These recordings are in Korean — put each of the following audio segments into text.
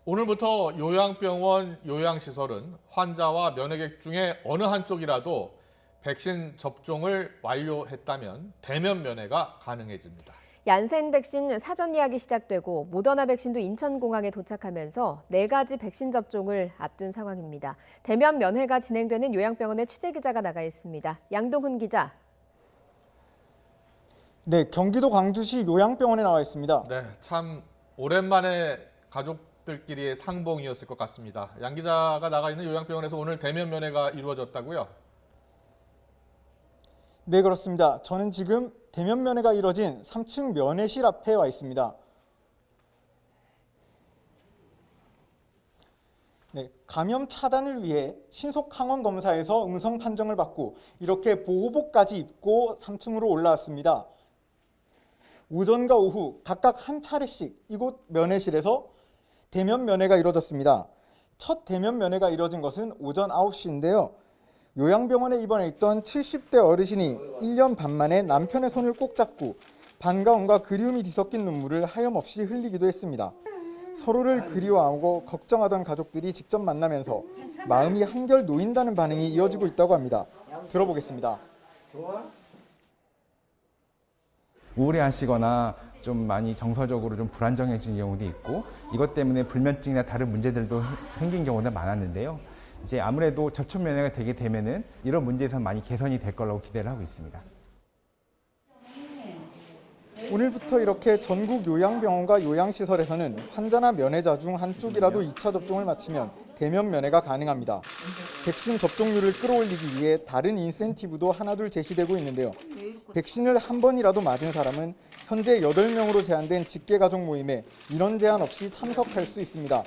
오늘부터 요양병원, 요양시설은 환자와 면회객 중에 어느 한쪽이라도 백신 접종을 완료했다면 대면 면회가 가능해집니다. 얀센 백신 사전 예약이 시작되고 모더나 백신도 인천공항에 도착하면서 4가지 백신 접종을 앞둔 상황입니다. 대면 면회가 진행되는 요양병원에 취재기자가 나가 있습니다. 양동훈 기자. 네, 경기도 광주시 요양병원에 나와 있습니다. 네, 참 오랜만에 가족들끼리의 상봉이었을 것 같습니다. 양 기자가 나가 있는 요양병원에서 오늘 대면 면회가 이루어졌다고요? 네, 그렇습니다. 저는 지금 대면 면회가 이뤄진 3층 면회실 앞에 와 있습니다. 네, 감염 차단을 위해 신속 항원 검사에서 음성 판정을 받고 이렇게 보호복까지 입고 3층으로 올라왔습니다. 오전과 오후 각각 한 차례씩 이곳 면회실에서 대면 면회가 이뤄졌습니다. 첫 대면 면회가 이뤄진 것은 오전 9시인데요. 요양병원에 입원해 있던 70대 어르신이 1년 반 만에 남편의 손을 꼭 잡고 반가움과 그리움이 뒤섞인 눈물을 하염없이 흘리기도 했습니다. 서로를 그리워하고 걱정하던 가족들이 직접 만나면서 마음이 한결 놓인다는 반응이 이어지고 있다고 합니다. 들어보겠습니다. 우울해하시거나 좀 많이 정서적으로 좀 불안정해진 경우도 있고 이것 때문에 불면증이나 다른 문제들도 생긴 경우가 많았는데요. 이제 아무래도 접촉 면회가 되게 되면은 이런 문제에서 많이 개선이 될 거라고 기대를 하고 있습니다. 오늘부터 이렇게 전국 요양병원과 요양시설에서는 환자나 면회자 중 한쪽이라도 2차 접종을 마치면 대면 면회가 가능합니다. 백신 접종률을 끌어올리기 위해 다른 인센티브도 하나둘 제시되고 있는데요. 백신을 한 번이라도 맞은 사람은 현재 8명으로 제한된 직계가족 모임에 인원 제한 없이 참석할 수 있습니다.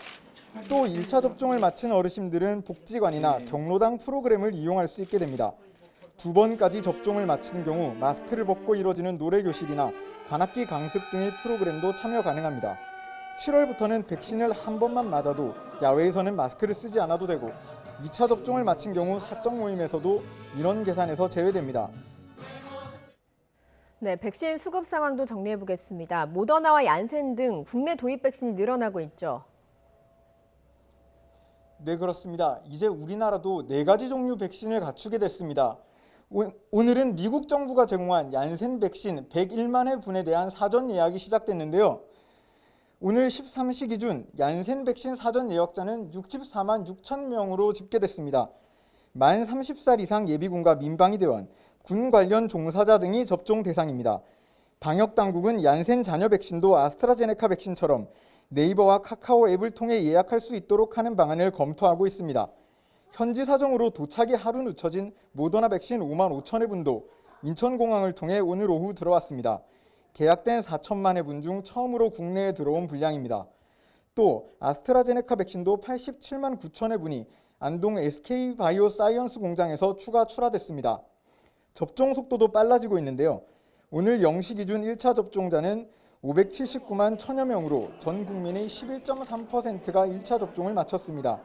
또 1차 접종을 마친 어르신들은 복지관이나 경로당 프로그램을 이용할 수 있게 됩니다. 2번까지 접종을 마친 경우 마스크를 벗고 이뤄지는 노래교실이나 관악기 강습 등의 프로그램도 참여 가능합니다. 7월부터는 백신을 한 번만 맞아도 야외에서는 마스크를 쓰지 않아도 되고 2차 접종을 마친 경우 사적 모임에서도 인원 계산에서 제외됩니다. 네, 백신 수급 상황도 정리해 보겠습니다. 모더나와 얀센 등 국내 도입 백신이 늘어나고 있죠. 네, 그렇습니다. 이제 우리나라도 4가지 종류 백신을 갖추게 됐습니다. 오늘은 미국 정부가 제공한 얀센 백신 101만 회분에 대한 사전 예약이 시작됐는데요. 오늘 13시 기준 얀센 백신 사전 예약자는 64만 6천 명으로 집계됐습니다. 만 30살 이상 예비군과 민방위대원, 군 관련 종사자 등이 접종 대상입니다. 방역당국은 얀센 잔여 백신도 아스트라제네카 백신처럼 네이버와 카카오 앱을 통해 예약할 수 있도록 하는 방안을 검토하고 있습니다. 현지 사정으로 도착이 하루 늦춰진 모더나 백신 5만 5천 회분도 인천공항을 통해 오늘 오후 들어왔습니다. 계약된 4천만 회분 중 처음으로 국내에 들어온 분량입니다. 또 아스트라제네카 백신도 87만 9천 회분이 안동 SK바이오사이언스 공장에서 추가 출하됐습니다. 접종 속도도 빨라지고 있는데요. 오늘 0시 기준 1차 접종자는 579만 1천여 명으로 전 국민의 11.3%가 1차 접종을 마쳤습니다.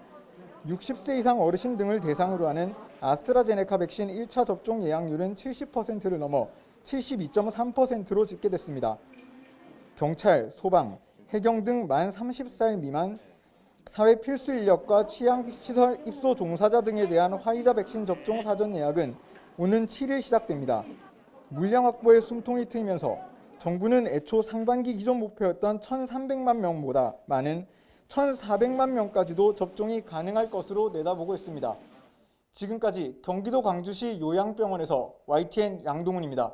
60세 이상 어르신 등을 대상으로 하는 아스트라제네카 백신 1차 접종 예약률은 70%를 넘어 72.3%로 집계됐습니다. 경찰, 소방, 해경 등 만 30살 미만 사회 필수 인력과 취약시설 입소 종사자 등에 대한 화이자 백신 접종 사전 예약은 오는 7일 시작됩니다. 물량 확보에 숨통이 트이면서 정부는 애초 상반기 기존 목표였던 1,300만 명보다 많은 1,400만 명까지도 접종이 가능할 것으로 내다보고 있습니다. 지금까지 경기도 광주시 요양병원에서 YTN 양동훈입니다.